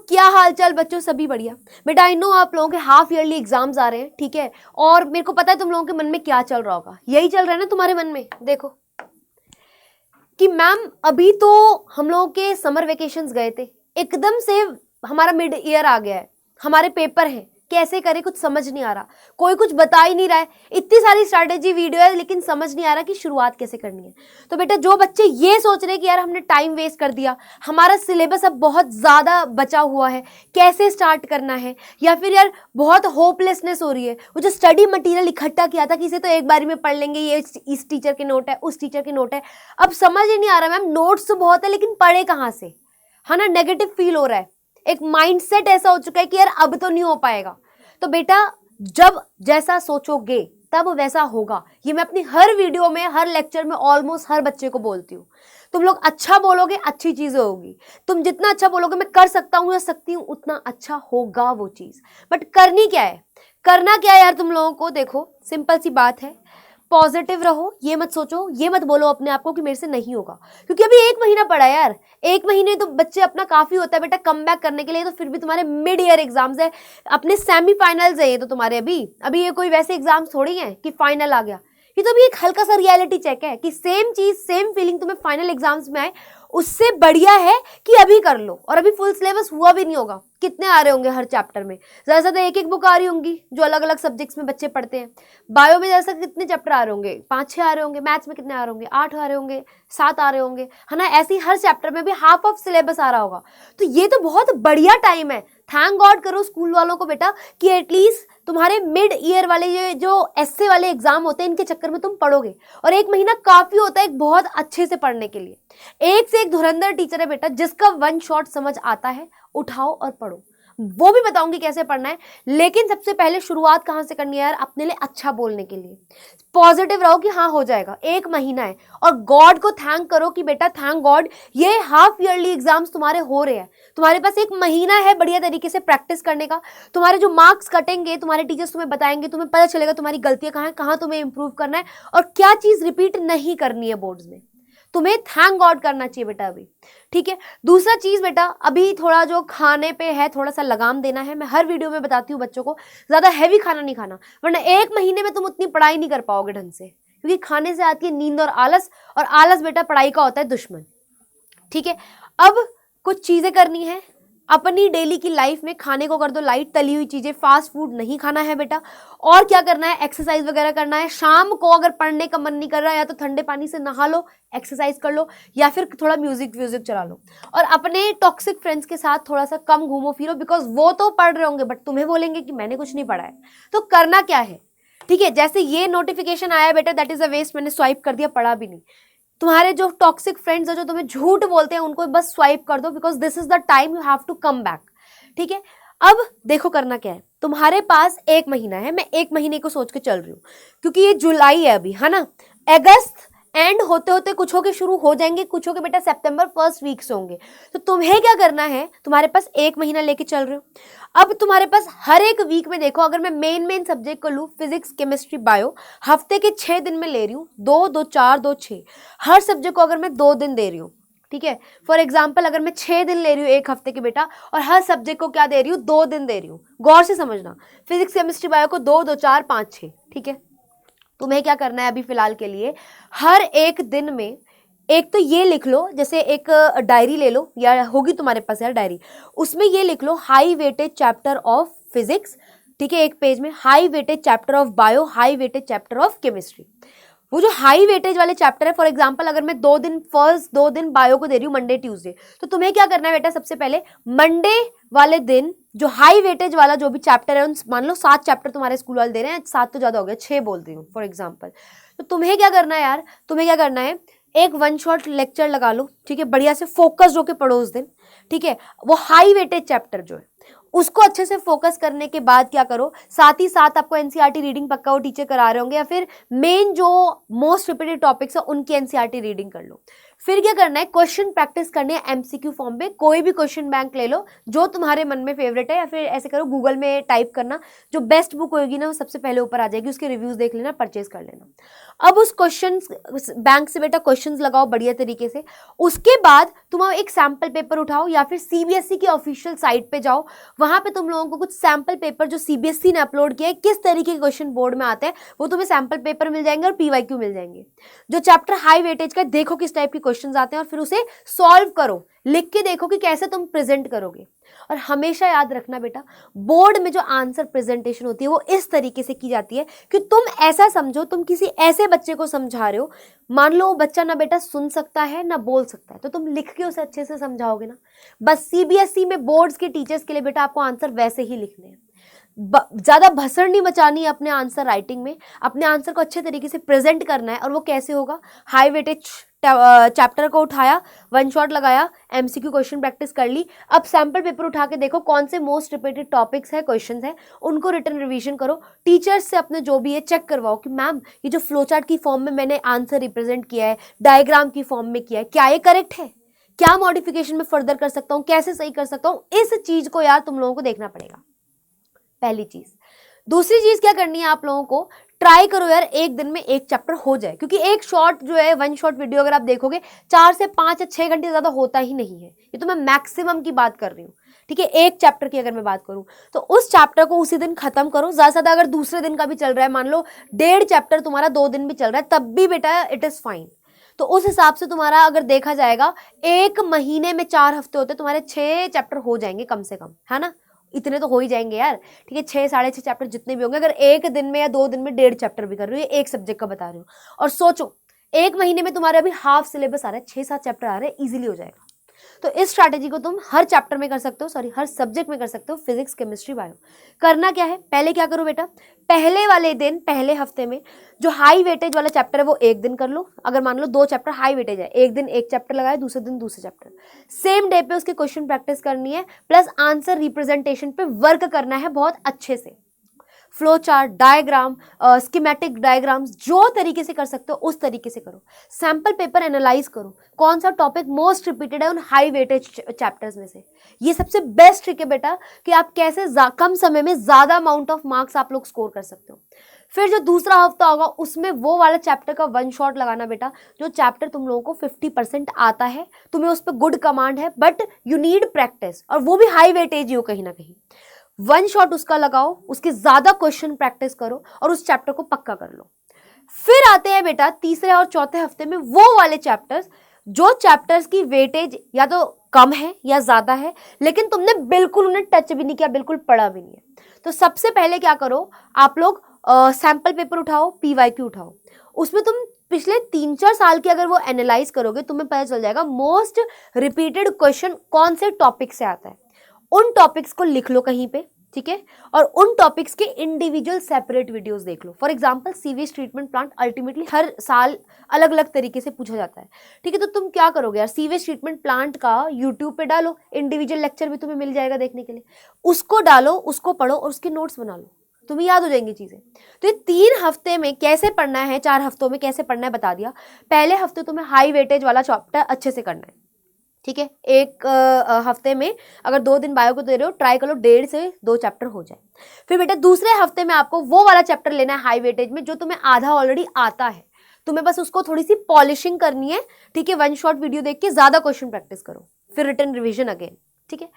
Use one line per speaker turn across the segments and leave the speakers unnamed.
क्या हाल चाल बच्चों, सभी बढ़िया। बेटा आई नो आप लोगों के हाफ ईयरली एग्जाम्स आ रहे हैं, ठीक है, और मेरे को पता है तुम लोगों के मन में क्या चल रहा होगा। यही चल रहा है ना तुम्हारे मन में, देखो कि मैम अभी तो हम लोगों के समर वेकेशंस गए थे, एकदम से हमारा मिड ईयर आ गया है, हमारे पेपर हैं, कैसे करें कुछ समझ नहीं आ रहा, कोई कुछ बता ही नहीं रहा है। इतनी सारी स्ट्रैटेजी वीडियो है लेकिन समझ नहीं आ रहा कि शुरुआत कैसे करनी है। तो बेटा जो बच्चे ये सोच रहे हैं कि यार हमने टाइम वेस्ट कर दिया, हमारा सिलेबस अब बहुत ज़्यादा बचा हुआ है, कैसे स्टार्ट करना है, या फिर यार बहुत होपलेसनेस हो रही है, वो जो स्टडी मटेरियल इकट्ठा किया था कि इसे तो एक बारी में पढ़ लेंगे, ये इस टीचर के नोट है, उस टीचर के नोट है, अब समझ ही नहीं आ रहा मैम, नोट्स तो बहुत है लेकिन पढ़े कहाँ से, है ना। नेगेटिव फील हो रहा है, एक माइंडसेट ऐसा हो चुका है कि यार अब तो नहीं हो पाएगा। तो बेटा जब जैसा सोचोगे तब वैसा होगा, ये मैं अपनी हर वीडियो में, हर लेक्चर में, ऑलमोस्ट हर बच्चे को बोलती हूँ। तुम लोग अच्छा बोलोगे अच्छी चीजें होगी, तुम जितना अच्छा बोलोगे मैं कर सकता हूँ या सकती हूँ, उतना अच्छा होगा वो चीज। बट करनी क्या है, करना क्या है यार तुम लोगों को, देखो सिंपल सी बात है, पॉजिटिव रहो, ये मत सोचो, ये मत बोलो अपने आप को कि मेरे से नहीं होगा, क्योंकि अभी 1 महीना पड़ा है यार, 1 महीने तो बच्चे अपना काफी होता है बेटा कम बैक करने के लिए। तो फिर भी तुम्हारे मिड ईयर एग्जाम्स है, अपने सेमीफाइनल्स है ये तो तुम्हारे, अभी ये कोई वैसे एग्जाम्स थोड़ी हैं कि फाइनल आ गया, ये तो अभी एक हल्का सा रियलिटी चेक है कि सेम चीज सेम फीलिंग तुम्हें फाइनल एग्जाम्स में आए, उससे बढ़िया है कि अभी कर लो। और अभी फुल सिलेबस हुआ भी नहीं होगा, कितने आ रहे होंगे हर चैप्टर में, ज्यादा से ज्यादा एक एक बुक आ रही होंगी जो अलग अलग सब्जेक्ट्स में बच्चे पढ़ते हैं। बायो में जैसा कितने चैप्टर आ रहे होंगे, 5-6 आ रहे होंगे, मैथ्स में कितने आ रहे होंगे, 8 आ रहे होंगे, 7 आ रहे होंगे, है ना। ऐसे ही हर चैप्टर में भी हाफ ऑफ सिलेबस आ रहा होगा। तो ये तो बहुत बढ़िया टाइम है, थैंक गॉड करो स्कूल वालों को बेटा कि एटलीस्ट तुम्हारे मिड ईयर वाले ये जो एसए वाले एग्जाम होते हैं इनके चक्कर में तुम पढ़ोगे, और 1 महीना काफी होता है एक बहुत अच्छे से पढ़ने के लिए। एक से एक धुरंधर टीचर है बेटा, जिसका वन शॉट समझ आता है उठाओ और पढ़ो, वो भी बताऊंगी कैसे पढ़ना है। लेकिन सबसे पहले शुरुआत कहां से करनी है यार, अपने लिए अच्छा बोलने के लिए पॉजिटिव रहो कि हाँ हो जाएगा, 1 महीना है, और गॉड को थैंक करो कि बेटा थैंक गॉड ये हाफ ईयरली एग्जाम्स तुम्हारे हो रहे हैं, तुम्हारे पास 1 महीना है बढ़िया तरीके से प्रैक्टिस करने का। तुम्हारे जो मार्क्स कटेंगे, तुम्हारे टीचर्स तुम्हें बताएंगे, तुम्हें पता चलेगा तुम्हारी गलतियां कहाँ हैं, कहाँ तुम्हें इंप्रूव करना है और क्या चीज रिपीट नहीं करनी है बोर्ड्स में। तुम्हें थैंक गॉड करना चाहिए बेटा अभी, ठीक है। दूसरा चीज बेटा, अभी थोड़ा जो खाने पे है थोड़ा सा लगाम देना है। मैं हर वीडियो में बताती हूँ बच्चों को ज्यादा हैवी खाना नहीं खाना, वरना 1 महीने में तुम उतनी पढ़ाई नहीं कर पाओगे ढंग से, क्योंकि खाने से आती है नींद और आलस, और आलस बेटा पढ़ाई का होता है दुश्मन, ठीक है। अब कुछ चीजें करनी है अपनी डेली की लाइफ में, खाने को कर दो लाइट, तली हुई चीजें, फास्ट फूड नहीं खाना है बेटा। और क्या करना है, एक्सरसाइज वगैरह करना है। शाम को अगर पढ़ने का मन नहीं कर रहा है, या तो ठंडे पानी से नहा लो, एक्सरसाइज कर लो, या फिर थोड़ा म्यूजिक व्यूजिक चला लो। और अपने टॉक्सिक फ्रेंड्स के साथ थोड़ा सा कम घूमो फिरो, बिकॉज वो तो पढ़ रहे होंगे बट तुम्हें बोलेंगे कि मैंने कुछ नहीं पढ़ा है। तो करना क्या है, ठीक है, जैसे ये नोटिफिकेशन आया बेटा दैट इज अ वेस्ट, मैंने स्वाइप कर दिया, पढ़ा भी नहीं। तुम्हारे जो टॉक्सिक फ्रेंड्स है जो तुम्हें झूठ बोलते हैं उनको बस स्वाइप कर दो, because this is the time you have to come back, ठीक है। अब देखो करना क्या है, तुम्हारे पास 1 महीना है, मैं 1 महीने को सोच के चल रही हूँ, क्योंकि ये जुलाई है अभी, है ना। अगस्त एंड होते होते कुछ के शुरू हो जाएंगे, कुछ के बेटा सितंबर फर्स्ट वीक से होंगे। तो तुम्हें क्या करना है, तुम्हारे पास 1 महीना लेके चल रहे हो। अब तुम्हारे पास हर एक वीक में देखो, अगर मैं मेन सब्जेक्ट को लूँ, फिजिक्स केमिस्ट्री बायो, हफ्ते के 6 दिन में ले रही हूँ, 2 2 4 2 6, हर सब्जेक्ट को अगर मैं 2 दिन दे रही हूँ, ठीक है। फॉर एग्जाम्पल अगर मैं 6 दिन ले रही हूँ एक हफ्ते के बेटा, और हर सब्जेक्ट को क्या दे रही हूँ, 2 दिन दे रही हूँ, गौर से समझना, फिजिक्स केमिस्ट्री बायो को 2 2 4 5 6, ठीक है। तुम्हें क्या करना है अभी फिलहाल के लिए, हर एक दिन में एक तो ये लिख लो, जैसे एक डायरी ले लो, या होगी तुम्हारे पास यार डायरी, उसमें ये लिख लो high weightage chapter of physics, ठीक है, एक पेज में high weightage chapter of bio, high weightage chapter of chemistry. वो जो हाई वेटेज वाले चैप्टर है, फॉर एग्जांपल अगर मैं 2 दिन फर्स्ट 2 दिन बायो को दे रही हूँ मंडे ट्यूसडे, तो तुम्हें क्या करना है बेटा, सबसे पहले मंडे वाले दिन जो हाई वेटेज वाला जो भी चैप्टर है, मान लो 7 चैप्टर तुम्हारे स्कूल वाले दे रहे हैं, 7 तो ज्यादा हो गया, 6 बोल रही हूँ फॉर एग्जाम्पल, तो तुम्हें क्या करना है यार, तुम्हें क्या करना है, एक वन शॉट लेक्चर लगा लो, ठीक है, बढ़िया से फोकस होके पढ़ो उस दिन, ठीक है। वो हाई वेटेज चैप्टर जो है उसको अच्छे से फोकस करने के बाद क्या करो, साथ ही साथ आपको एनसीईआरटी रीडिंग पक्का वो टीचर करा रहे होंगे, या फिर मेन जो मोस्ट रिपीटेड टॉपिक्स है उनकी एनसीईआरटी रीडिंग कर लो। फिर क्या करना है, क्वेश्चन प्रैक्टिस करनी है एमसीक्यू फॉर्म पे। कोई भी क्वेश्चन बैंक ले लो जो तुम्हारे मन में फेवरेट है, या फिर ऐसे करो गूगल में टाइप करना, जो बेस्ट बुक होगी ना वो सबसे पहले ऊपर आ जाएगी, उसके रिव्यूज देख लेना, परचेज कर लेना। अब उस क्वेश्चन बैंक से बेटा क्वेश्चंस लगाओ बढ़िया तरीके से। उसके बाद तुम एक सैम्पल पेपर उठाओ या फिर सीबीएसई की ऑफिशियल साइट पे जाओ, वहां पे तुम लोगों को कुछ सैम्पल पेपर जो सीबीएसई ने अपलोड किया है, किस तरीके के क्वेश्चन बोर्ड में आते हैं, वो तुम्हें सैम्पल पेपर मिल जाएंगे और पीवाईक्यू मिल जाएंगे। जो चैप्टर हाई वेटेज का, देखो किस टाइप के क्वेश्चन आते हैं और फिर उसे सॉल्व करो, लिख के देखो कि कैसे तुम प्रेजेंट करोगे। और हमेशा याद रखना बेटा, बोर्ड में जो आंसर प्रेजेंटेशन होती है वो इस तरीके से की जाती है कि तुम ऐसा समझो तुम किसी ऐसे बच्चे को समझा रहे हो, मान लो वो बच्चा ना बेटा सुन सकता है ना बोल सकता है, तो तुम लिख के उसे अच्छे से समझाओगे ना। बस सीबीएसई में बोर्ड्स के टीचर्स के लिए बेटा आपको आंसर वैसे ही लिखने हैं, ज्यादा भसड़ नहीं मचानी है अपने आंसर राइटिंग में, अपने आंसर को अच्छे तरीके से प्रेजेंट करना है। और वो कैसे होगा, हाई वेटेज चैप्टर को उठाया, वन शॉट लगाया, एमसीक्यू क्वेश्चन प्रैक्टिस कर ली। अब सैंपल पेपर उठा के देखो कौन से मोस्ट रिपीटेड टॉपिक्स है, क्वेश्चंस है, उनको रिटर्न रिवीजन करो। टीचर्स से अपने जो भी है चेक करवाओ कि मैम ये जो फ्लो चार्ट की फॉर्म में मैंने आंसर रिप्रेजेंट किया है, डायग्राम की फॉर्म में किया है, क्या ये करेक्ट है, क्या मॉडिफिकेशन में फर्दर कर सकता हूँ, कैसे सही कर सकता हूँ। इस चीज को यार तुम लोगों को देखना पड़ेगा, पहली चीज। दूसरी चीज क्या करनी है आप लोगों को, ट्राई करो यार एक दिन में एक चैप्टर हो जाए, क्योंकि एक शॉर्ट जो है, वन शॉट वीडियो अगर आप देखोगे 4 से 5 या 6 घंटे ज्यादा होता ही नहीं है। ये तो मैं मैक्सिमम की बात कर रही हूँ, ठीक है। एक चैप्टर की अगर मैं बात करूं तो उस चैप्टर को उसी दिन खत्म करो। ज्यादा से ज्यादा अगर दूसरे दिन का भी चल रहा है, मान लो 1.5 चैप्टर तुम्हारा 2 दिन भी चल रहा है, तब भी बेटा इट इज फाइन। तो उस हिसाब से तुम्हारा अगर देखा जाएगा, एक महीने में 4 हफ्ते होते, तुम्हारे 6 चैप्टर हो जाएंगे कम से कम, है ना। इतने तो हो ही जाएंगे यार, ठीक है। 6 साढ़े 6 चैप्टर जितने भी होंगे, अगर एक दिन में या 2 दिन में 1.5 चैप्टर भी कर रही हूँ, एक सब्जेक्ट का बता रही हूँ, और सोचो एक महीने में तुम्हारे अभी हाफ सिलेबस आ रहा है, 6-7 चैप्टर आ रहे हैं, इजीली हो जाएगा। तो इस स्ट्रैटेजी को तुम हर चैप्टर में कर सकते हो, सॉरी हर सब्जेक्ट में कर सकते हो, फिजिक्स केमिस्ट्री बायो। करना क्या है, पहले क्या करो बेटा, पहले वाले दिन पहले हफ्ते में जो हाई वेटेज वाला चैप्टर है वो एक दिन कर लो। अगर मान लो 2 चैप्टर हाई वेटेज है, एक दिन एक चैप्टर लगाए, दूसरे दिन दूसरे चैप्टर, सेम डे पे उसके क्वेश्चन प्रैक्टिस करनी है, प्लस आंसर रिप्रेजेंटेशन पे वर्क करना है बहुत अच्छे से। Flow chart, diagram, schematic diagrams, जो तरीके से कर सकते हो उस तरीके से करो। सैंपल पेपर एनालाइज करो, कौन सा टॉपिक मोस्ट रिपीटेड है उन हाई वेटेज चैप्टर्स में से। ये सबसे बेस्ट ट्रिक है बेटा कि आप कैसे कम समय में ज्यादा अमाउंट ऑफ मार्क्स आप लोग स्कोर कर सकते हो। फिर जो दूसरा हफ्ता होगा उसमें वो वाला चैप्टर का वन शॉट लगाना बेटा, जो चैप्टर तुम लोगों को 50% आता है, तुम्हें उस पर गुड कमांड है, बट यू नीड प्रैक्टिस, और वो भी हाई वेटेज ही हो कहीं ना कहीं। वन शॉट उसका लगाओ, उसके ज्यादा क्वेश्चन प्रैक्टिस करो और उस चैप्टर को पक्का कर लो। फिर आते हैं बेटा तीसरे और चौथे हफ्ते में वो वाले चैप्टर्स, जो चैप्टर्स की वेटेज या तो कम है या ज्यादा है, लेकिन तुमने बिल्कुल उन्हें टच भी नहीं किया, बिल्कुल पढ़ा भी नहीं है। तो सबसे पहले क्या करो, आप लोग सैंपल पेपर उठाओ, पीवाईक्यू उठाओ, उसमें तुम पिछले 3-4 साल के अगर वो एनालाइज करोगे, तुम्हें पता चल जाएगा मोस्ट रिपीटेड क्वेश्चन कौन से टॉपिक से आता है। उन टॉपिक्स को लिख लो कहीं पे, ठीक है, और उन टॉपिक्स के इंडिविजुअल सेपरेट वीडियोस देख लो। For example sewage treatment plant ultimately हर साल अलग अलग तरीके से पूछा जाता है, ठीक है। तो तुम क्या करोगे यार, सीवेज ट्रीटमेंट प्लांट का यूट्यूब पे डालो, इंडिविजुअल लेक्चर भी तुम्हें मिल जाएगा देखने के लिए, उसको डालो, उसको पढ़ो और उसके नोट्स बना लो, तुम्हें याद हो जाएंगी चीजें। तो ये 3 हफ्ते में कैसे पढ़ना है, 4 हफ्तों में कैसे पढ़ना है बता दिया। पहले हफ्ते तुम्हें हाई वेटेज वाला चैप्टर अच्छे से करना है, ठीक है। एक हफ्ते में अगर 2 दिन बायो को दे रहे हो, ट्राई करो 1.5 से 2 चैप्टर हो जाए। फिर बेटा दूसरे हफ्ते में आपको वो वाला चैप्टर लेना है हाई वेटेज में, जो तुम्हें आधा ऑलरेडी आता है, तुम्हें बस उसको थोड़ी सी पॉलिशिंग करनी है, ठीक है। वन शॉट वीडियो देख के ज्यादा क्वेश्चन प्रैक्टिस करो, फिर रिटर्न रिविजन अगेन, ठीक है।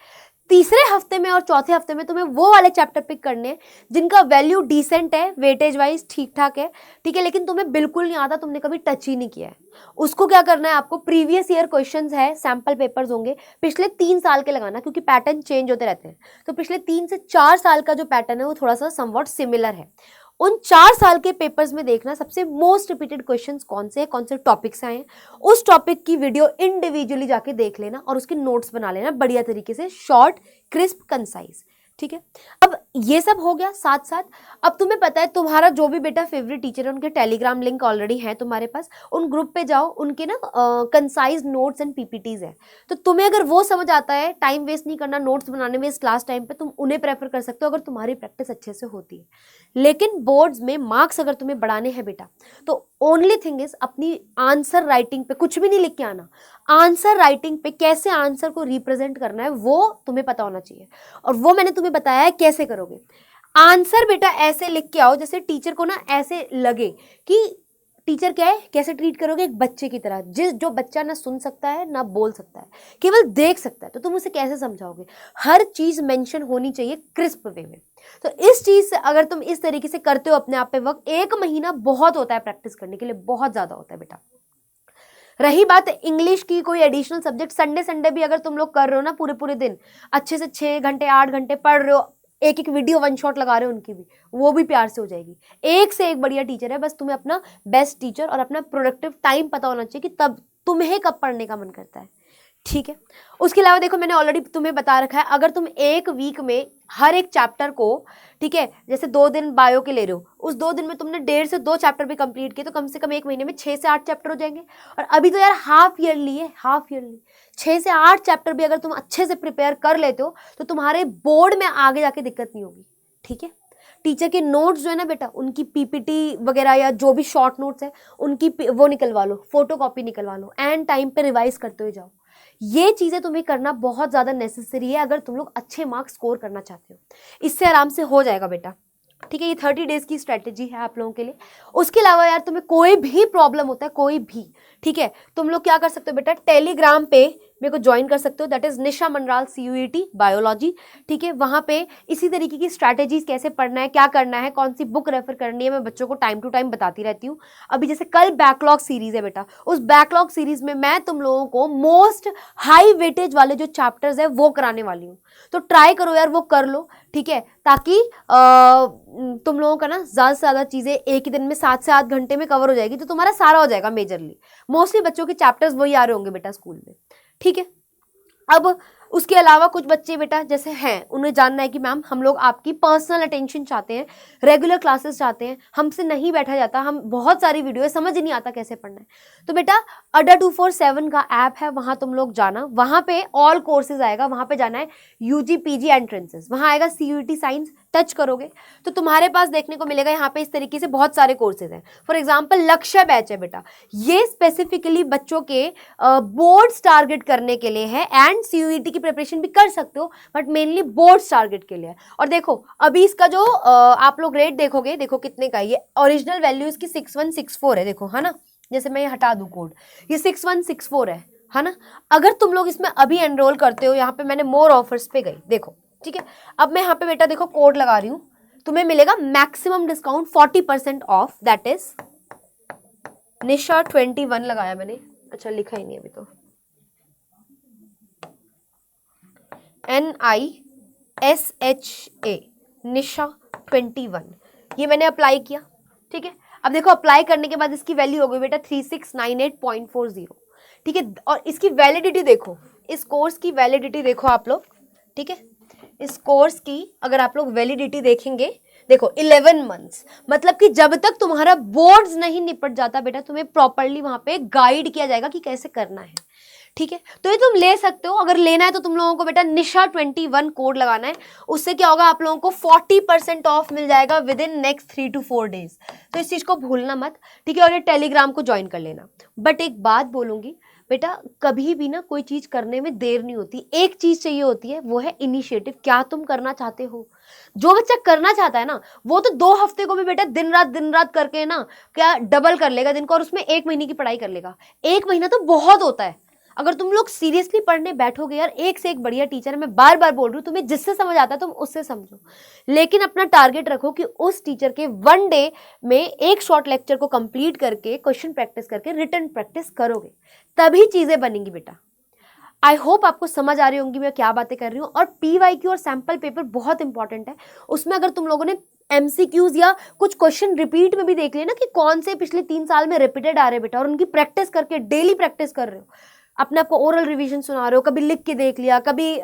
तीसरे हफ्ते में और चौथे हफ्ते में तुम्हें वो वाले चैप्टर पिक करने हैं जिनका वैल्यू डिसेंट है, वेटेज वाइज ठीक ठाक है, ठीक है, लेकिन तुम्हें बिल्कुल नहीं आता, तुमने कभी टच ही नहीं किया है। उसको क्या करना है आपको, प्रीवियस ईयर क्वेश्चंस है, सैंपल पेपर्स होंगे पिछले 3 साल के लगाना, क्योंकि पैटर्न चेंज होते रहते हैं। तो पिछले 3 से 4 साल का जो पैटर्न है वो थोड़ा सा समवॉट सिमिलर है। उन 4 साल के पेपर्स में देखना सबसे मोस्ट रिपीटेड क्वेश्चंस कौन से हैं, कौन से टॉपिक्स आए हैं, उस टॉपिक की वीडियो इंडिविजुअली जाके देख लेना और उसके नोट्स बना लेना बढ़िया तरीके से, शॉर्ट, क्रिस्प, कंसाइज, ठीक है। अब ये सब हो गया, साथ साथ अब तुम्हें पता है तुम्हारा जो भी बेटा फेवरेट टीचर है उनके टेलीग्राम लिंक ऑलरेडी है तुम्हारे पास, उन ग्रुप पे जाओ, उनके ना कंसाइज नोट्स एंड पीपीटीज है। तो तुम्हें अगर वो समझ आता है, टाइम वेस्ट नहीं करना नोट्स बनाने में इस क्लास टाइम पे, तुम उन्हें प्रेफर कर सकते हो अगर तुम्हारी प्रैक्टिस अच्छे से होती है। लेकिन बोर्ड्स में मार्क्स अगर तुम्हें बढ़ाने हैं बेटा, तो ओनली थिंग इज अपनी आंसर राइटिंग पे कुछ भी नहीं लिख के आना, आंसर राइटिंग पे कैसे आंसर को रिप्रेजेंट करना है वो तुम्हें पता होना चाहिए, और वो मैंने तुम्हें बताया है कैसे करोगे। आंसर बेटा ऐसे लिख के आओ जैसे टीचर को ना ऐसे लगे कि टीचर क्या है, कैसे ट्रीट करोगे, एक बच्चे की तरह, जो बच्चा ना सुन सकता है ना बोल सकता है, केवल देख सकता है, तो तुम उसे कैसे समझाओगे। हर चीज मेंशन होनी चाहिए क्रिस्प वे में। तो इस चीज से अगर तुम इस तरीके से करते हो अपने आप पे वर्क, 1 महीना बहुत होता है प्रैक्टिस करने के लिए, बहुत ज्यादा होता है बेटा। रही बात इंग्लिश की, कोई एडिशनल सब्जेक्ट, संडे संडे भी अगर तुम लोग कर रहे हो ना, पूरे पूरे दिन अच्छे से 6 घंटे 8 घंटे पढ़ रहे हो, एक एक वीडियो 1 शॉट लगा रहे हो उनकी भी, वो भी प्यार से हो जाएगी। एक से एक बढ़िया टीचर है, बस तुम्हें अपना बेस्ट टीचर और अपना प्रोडक्टिव टाइम पता होना चाहिए कि तब तुम्हें कब पढ़ने का मन करता है, ठीक है। उसके अलावा देखो मैंने ऑलरेडी तुम्हें बता रखा है, अगर तुम एक वीक में हर एक चैप्टर को, ठीक है, जैसे 2 दिन बायो के ले रहे हो, उस 2 दिन में तुमने 1.5 से 2 चैप्टर भी कंप्लीट किए, तो कम से कम 1 महीने में 6 से 8 चैप्टर हो जाएंगे। और अभी तो यार हाफ ईयरली है, हाफ ईयरली 6 से 8 चैप्टर भी अगर तुम अच्छे से प्रिपेयर कर लेते हो तो तुम्हारे बोर्ड में आगे जाके दिक्कत नहीं होगी, ठीक है। टीचर के नोट्स जो है ना बेटा, उनकी पीपीटी वगैरह या जो भी शॉर्ट नोट्स है उनकी वो निकलवा लो, फोटो कॉपी निकलवा लो, एंड टाइम पे रिवाइज करते हुए जाओ। ये चीजें तुम्हें करना बहुत ज्यादा नेसेसरी है अगर तुम लोग अच्छे मार्क्स स्कोर करना चाहते हो। इससे आराम से हो जाएगा बेटा, ठीक है। ये 30 डेज की स्ट्रेटेजी है आप लोगों के लिए। उसके अलावा यार तुम्हें कोई भी प्रॉब्लम होता है, कोई भी, ठीक है, तुम लोग क्या कर सकते हो बेटा, टेलीग्राम पे मेरे को ज्वाइन कर सकते हो, that is Nisha Mandral CUET biology, ठीक है। वहां पे इसी तरीके की स्ट्रैटेजीज, कैसे पढ़ना है, क्या करना है, कौन सी बुक रेफर करनी है, मैं बच्चों को टाइम टू टाइम बताती रहती हूँ। अभी जैसे कल बैकलॉग सीरीज है बेटा, उस बैकलॉग सीरीज में मैं तुम लोगों को मोस्ट हाई वेटेज वाले जो चैप्टर्स है वो कराने वाली हूँ, तो ट्राई करो यार वो कर लो, ठीक है, ताकि तुम लोगों का ना ज़्यादा से ज़्यादा चीज़ें एक ही दिन में 7 से 8 घंटे में कवर हो जाएगी, तो तुम्हारा सारा हो जाएगा मेजरली। मोस्टली बच्चों के चैप्टर्स वही आ रहे होंगे बेटा स्कूल में, ठीक है। अब उसके अलावा कुछ बच्चे बेटा जैसे हैं, उन्हें जानना है कि मैम हम लोग आपकी पर्सनल अटेंशन चाहते हैं, रेगुलर क्लासेस चाहते हैं, हमसे नहीं बैठा जाता, हम बहुत सारी वीडियो है, समझ ही नहीं आता कैसे पढ़ना है, तो बेटा अड्डा 247 का ऐप है, वहाँ तुम लोग जाना, वहाँ पे ऑल कोर्सेज आएगा, वहाँ पे जाना है UG PG एंट्रेंसेस, वहाँ आएगा CUET साइंस, टच करोगे तो तुम्हारे पास देखने को मिलेगा यहाँ पे इस तरीके से बहुत सारे कोर्सेज हैं। फॉर एग्जांपल लक्ष्य बैच है बेटा, ये स्पेसिफिकली बच्चों के बोर्ड्स टारगेट करने के लिए है, एंड CUET की प्रिपरेशन भी कर सकते हो, बट मेनली बोर्ड्स टारगेट के लिए है। और देखो अभी इसका जो आप लोग रेट देखोगे, देखो कितने का, ये ओरिजिनल वैल्यू इसकी 6164 है, देखो है ना, जैसे मैं ये हटा दूं कोड, ये 6164 है ना। अगर तुम लोग इसमें अभी एनरोल करते हो, यहाँ पे मैंने मोर ऑफर्स पे गई, देखो, ठीक है। अब मैं यहाँ पे बेटा देखो कोड लगा रही हूँ, तुम्हें मिलेगा maximum discount 40% off, that is Nisha 21 लगाया मैंने, अच्छा लिखा ही नहीं अभी तो, NISHA निशा 21, ये मैंने अप्लाई किया, ठीक है। अब देखो अप्लाई करने के बाद इसकी वैल्यू हो गई बेटा 3698.40, ठीक है। और इसकी वैलिडिटी देखो, इस कोर्स की वैलिडिटी देखो आप लोग, ठीक है, इस कोर्स की अगर आप लोग वैलिडिटी देखेंगे, देखो 11 मंथ्स, मतलब कि जब तक तुम्हारा बोर्ड्स नहीं निपट जाता बेटा, तुम्हें प्रॉपरली वहां पे गाइड किया जाएगा कि कैसे करना है, ठीक है। तो ये तुम ले सकते हो, अगर लेना है तो तुम लोगों को बेटा निशा 21 कोड लगाना है, उससे क्या होगा, आप लोगों को 40% ऑफ मिल जाएगा with in next 3 to 4 days, तो इस चीज को भूलना मत, ठीक है। और ये टेलीग्राम को ज्वाइन कर लेना। बट एक बात बोलूंगी बेटा, कभी भी ना कोई चीज करने में देर नहीं होती, एक चीज चाहिए होती है, वो है इनिशिएटिव, क्या तुम करना चाहते हो। जो बच्चा करना चाहता है ना, वो तो 2 हफ्ते को भी बेटा दिन रात करके ना क्या डबल कर लेगा दिन को, और उसमें 1 महीने की पढ़ाई कर लेगा। 1 महीना तो बहुत होता है। अगर तुम लोग सीरियसली पढ़ने बैठोगे यार, एक से एक बढ़िया टीचर है, मैं बार बार बोल रही हूँ, तुम्हें जिससे समझ आता है तुम उससे समझो, लेकिन अपना टारगेट रखो कि उस टीचर के 1 डे में एक शॉर्ट लेक्चर को कंप्लीट करके, क्वेश्चन प्रैक्टिस करके, रिटन प्रैक्टिस करोगे, तभी चीजें बनेंगी बेटा। आई होप आपको समझ आ रही होंगी मैं क्या बातें कर रही हूँ। और PYQ और सैंपल पेपर बहुत इंपॉर्टेंट है, उसमें अगर तुम लोगों ने MCQs या कुछ क्वेश्चन रिपीट में भी देख लिया ना कि कौन से पिछले 3 साल में रिपीटेड आ रहे बेटा, और उनकी प्रैक्टिस करके डेली प्रैक्टिस कर रहे हो, अपने आपको ओरल रिवीजन सुना रहे हो, कभी लिख के देख लिया, कभी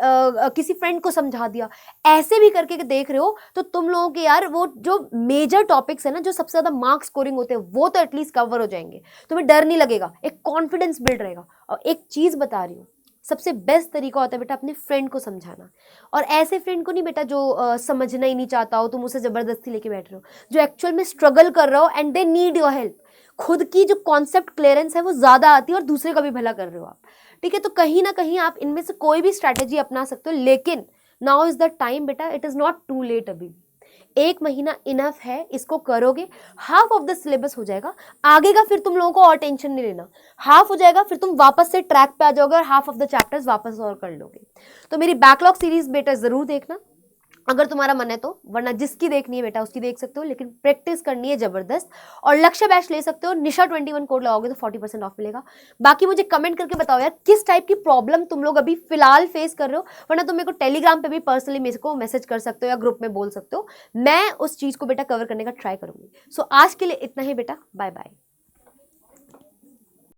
किसी फ्रेंड को समझा दिया, ऐसे भी करके देख रहे हो, तो तुम लोगों के यार वो जो मेजर टॉपिक्स है ना, जो सबसे ज्यादा मार्क्स स्कोरिंग होते हैं, वो तो एटलीस्ट कवर हो जाएंगे, तुम्हें डर नहीं लगेगा, एक कॉन्फिडेंस बिल्ड रहेगा। और एक चीज बता रही हूँ, सबसे बेस्ट तरीका होता है बेटा अपने फ्रेंड को समझाना। और ऐसे फ्रेंड को नहीं बेटा जो समझना ही नहीं चाहता हो, तुम उसे ज़बरदस्ती लेके बैठ रहे हो, जो एक्चुअल में स्ट्रगल कर रहा हो and they need your help. खुद की जो कॉन्सेप्ट क्लियरेंस है वो ज़्यादा आती है और दूसरे का भी भला कर रहे हो आप, ठीक है। तो कहीं ना कहीं आप इनमें से कोई भी स्ट्रैटेजी अपना सकते हो, लेकिन नाउ इज़ द टाइम बेटा, it is not too late. अभी 1 महीना इनफ है, इसको करोगे हाफ ऑफ द सिलेबस हो जाएगा। आगे का फिर तुम लोगों को और टेंशन नहीं लेना, हाफ हो जाएगा फिर तुम वापस से ट्रैक पे आ जाओगे और हाफ ऑफ द चैप्टर्स वापस और कर लोगे। तो मेरी बैकलॉग सीरीज बेटा जरूर देखना अगर तुम्हारा मन है तो, वरना जिसकी देखनी है बेटा उसकी देख सकते हो, लेकिन प्रैक्टिस करनी है जबरदस्त। और लक्ष्य बैच ले सकते हो, निशा 21 कोड लगाओगे तो 40% ऑफ मिलेगा। बाकी मुझे कमेंट करके बताओ यार किस टाइप की प्रॉब्लम तुम लोग अभी फिलहाल फेस कर रहे हो, वरना तुम मेरे को टेलीग्राम पे भी पर्सनली मेरे को मैसेज कर सकते हो या ग्रुप में बोल सकते हो, मैं उस चीज को बेटा कवर करने का ट्राई करूंगी। सो आज के लिए इतना ही बेटा, बाय बाय।